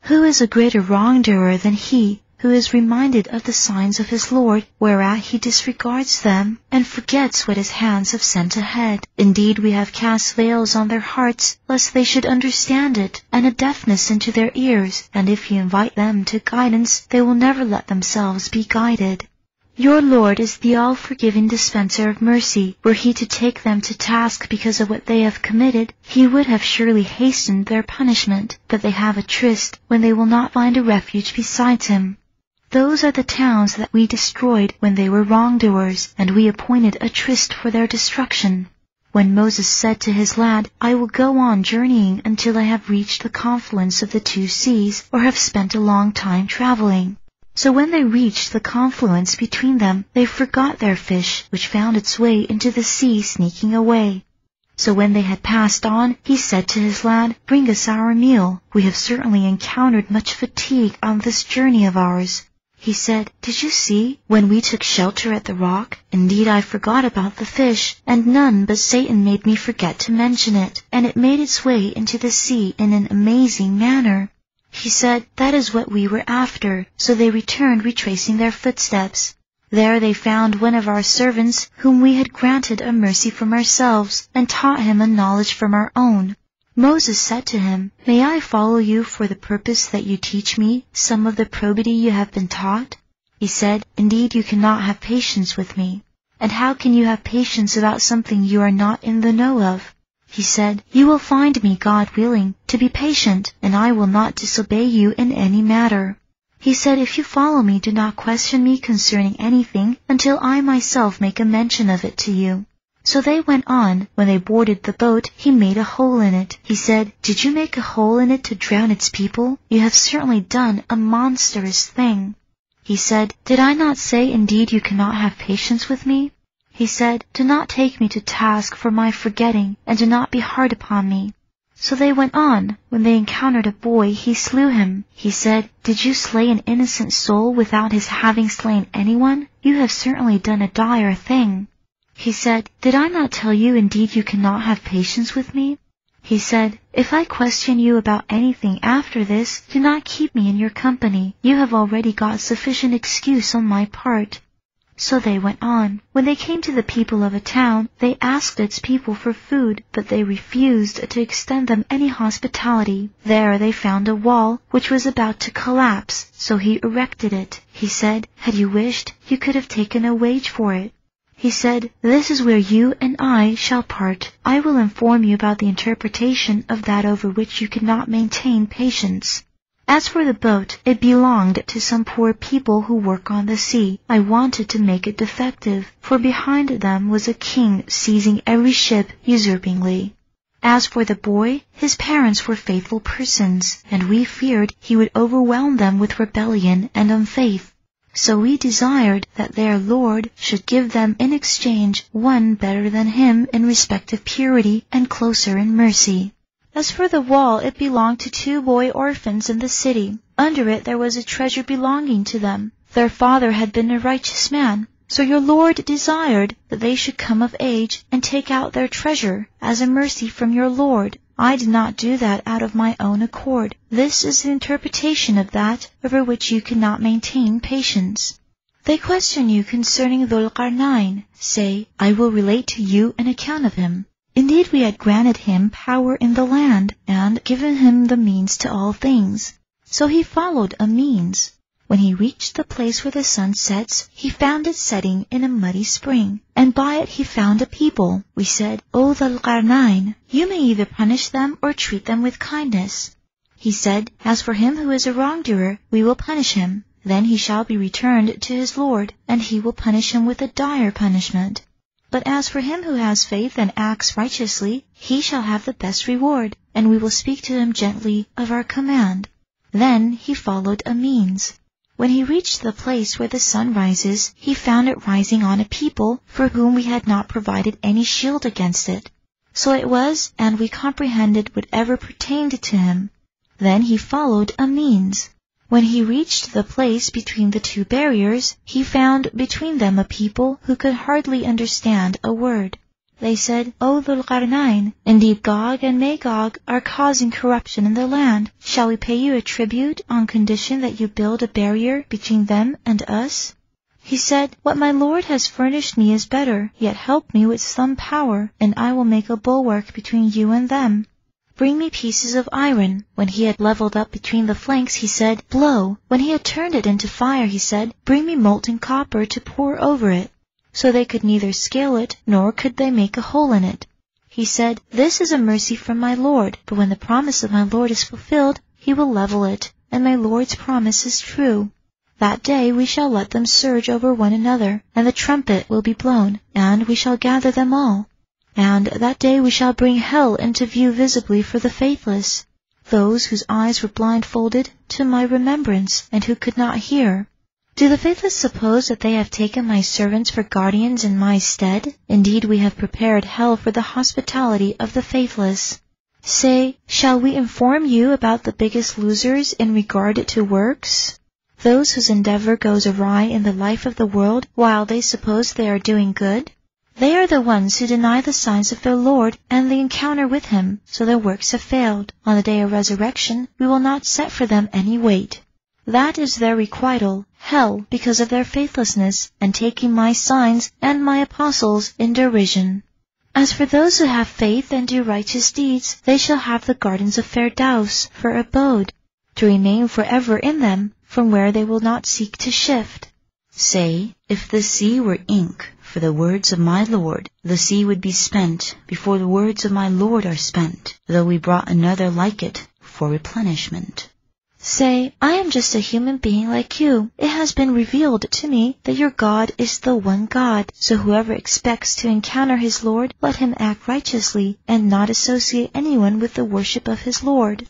Who is a greater wrongdoer than he who is reminded of the signs of his Lord, whereat he disregards them, and forgets what his hands have sent ahead? Indeed, we have cast veils on their hearts, lest they should understand it, and a deafness into their ears, and if you invite them to guidance, they will never let themselves be guided. Your Lord is the all-forgiving dispenser of mercy. Were he to take them to task because of what they have committed, he would have surely hastened their punishment, but they have a tryst when they will not find a refuge besides him. Those are the towns that we destroyed when they were wrongdoers, and we appointed a tryst for their destruction. When Moses said to his lad, I will go on journeying until I have reached the confluence of the two seas, or have spent a long time traveling. So when they reached the confluence between them, they forgot their fish, which found its way into the sea, sneaking away. So when they had passed on, he said to his lad, Bring us our meal. We have certainly encountered much fatigue on this journey of ours. He said, Did you see, when we took shelter at the rock? Indeed, I forgot about the fish, and none but Satan made me forget to mention it, and it made its way into the sea in an amazing manner. He said, That is what we were after. So they returned, retracing their footsteps. There they found one of our servants, whom we had granted a mercy from ourselves, and taught him a knowledge from our own. Moses said to him, May I follow you for the purpose that you teach me some of the probity you have been taught? He said, Indeed, you cannot have patience with me. And how can you have patience about something you are not in the know of? He said, You will find me, God willing, to be patient, and I will not disobey you in any matter. He said, If you follow me, do not question me concerning anything until I myself make a mention of it to you. So they went on. When they boarded the boat, he made a hole in it. He said, Did you make a hole in it to drown its people? You have certainly done a monstrous thing. He said, Did I not say, Indeed, you cannot have patience with me? He said, Do not take me to task for my forgetting, and do not be hard upon me. So they went on. When they encountered a boy, he slew him. He said, Did you slay an innocent soul without his having slain anyone? You have certainly done a dire thing. He said, Did I not tell you, Indeed, you cannot have patience with me? He said, If I question you about anything after this, do not keep me in your company. You have already got sufficient excuse on my part. So they went on. When they came to the people of a town, they asked its people for food, but they refused to extend them any hospitality. There they found a wall, which was about to collapse, so he erected it. He said, Had you wished, you could have taken a wage for it. He said, This is where you and I shall part. I will inform you about the interpretation of that over which you cannot maintain patience. As for the boat, it belonged to some poor people who work on the sea. I wanted to make it defective, for behind them was a king seizing every ship usurpingly. As for the boy, his parents were faithful persons, and we feared he would overwhelm them with rebellion and unfaith. So we desired that their Lord should give them in exchange one better than him in respect of purity and closer in mercy. As for the wall, it belonged to 2 boy orphans in the city. Under it there was a treasure belonging to them. Their father had been a righteous man. So your Lord desired that they should come of age and take out their treasure as a mercy from your Lord. I did not do that out of my own accord. This is the interpretation of that over which you cannot maintain patience. They question you concerning Dhul Qarnayn. Say, I will relate to you an account of him. Indeed, we had granted him power in the land, and given him the means to all things. So he followed a means. When he reached the place where the sun sets, he found it setting in a muddy spring, and by it he found a people. We said, O Dhul Qarnayn, you may either punish them or treat them with kindness. He said, As for him who is a wrongdoer, we will punish him. Then he shall be returned to his Lord, and he will punish him with a dire punishment. But as for him who has faith and acts righteously, he shall have the best reward, and we will speak to him gently of our command. Then he followed a means. When he reached the place where the sun rises, he found it rising on a people for whom we had not provided any shield against it. So it was, and we comprehended whatever pertained to him. Then he followed a means. When he reached the place between the 2 barriers, he found between them a people who could hardly understand a word. They said, O Dhul Qarnayn, indeed Gog and Magog are causing corruption in the land. Shall we pay you a tribute on condition that you build a barrier between them and us? He said, What my Lord has furnished me is better, yet help me with some power, and I will make a bulwark between you and them. Bring me pieces of iron. When he had leveled up between the flanks, he said, Blow. When he had turned it into fire, he said, Bring me molten copper to pour over it. So they could neither scale it, nor could they make a hole in it. He said, This is a mercy from my Lord, but when the promise of my Lord is fulfilled, he will level it, and my Lord's promise is true. That day we shall let them surge over one another, and the trumpet will be blown, and we shall gather them all. And that day we shall bring hell into view visibly for the faithless, those whose eyes were blindfolded to my remembrance, and who could not hear. Do the faithless suppose that they have taken my servants for guardians in my stead? Indeed, we have prepared hell for the hospitality of the faithless. Say, shall we inform you about the biggest losers in regard to works? Those whose endeavor goes awry in the life of the world while they suppose they are doing good? They are the ones who deny the signs of their Lord and the encounter with Him, so their works have failed. On the day of resurrection, we will not set for them any weight. That is their requital, hell, because of their faithlessness and taking my signs and my apostles in derision. As for those who have faith and do righteous deeds, they shall have the gardens of Firdaus for abode, to remain forever in them, from where they will not seek to shift. Say, if the sea were ink for the words of my Lord, the sea would be spent before the words of my Lord are spent, though we brought another like it for replenishment. Say, I am just a human being like you. It has been revealed to me that your God is the one God, so whoever expects to encounter his Lord, let him act righteously and not associate anyone with the worship of his Lord.